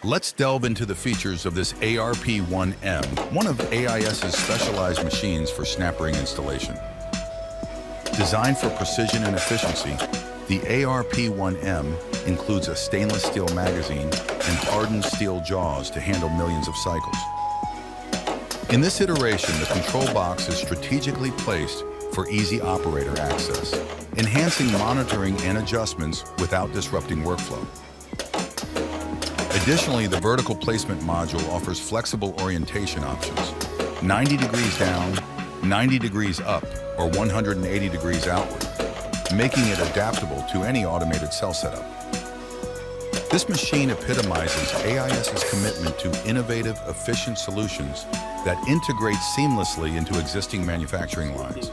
Let's delve into the features of this ARP-1M, one of AIS's specialized machines for snap ring installation. Designed for precision and efficiency, the ARP-1M includes a stainless steel magazine and hardened steel jaws to handle millions of cycles. In this iteration, the control box is strategically placed for easy operator access, enhancing monitoring and adjustments without disrupting workflow. Additionally, the vertical placement module offers flexible orientation options, 90 degrees down, 90 degrees up, or 180 degrees outward, making it adaptable to any automated cell setup. This machine epitomizes AIS's commitment to innovative, efficient solutions that integrate seamlessly into existing manufacturing lines.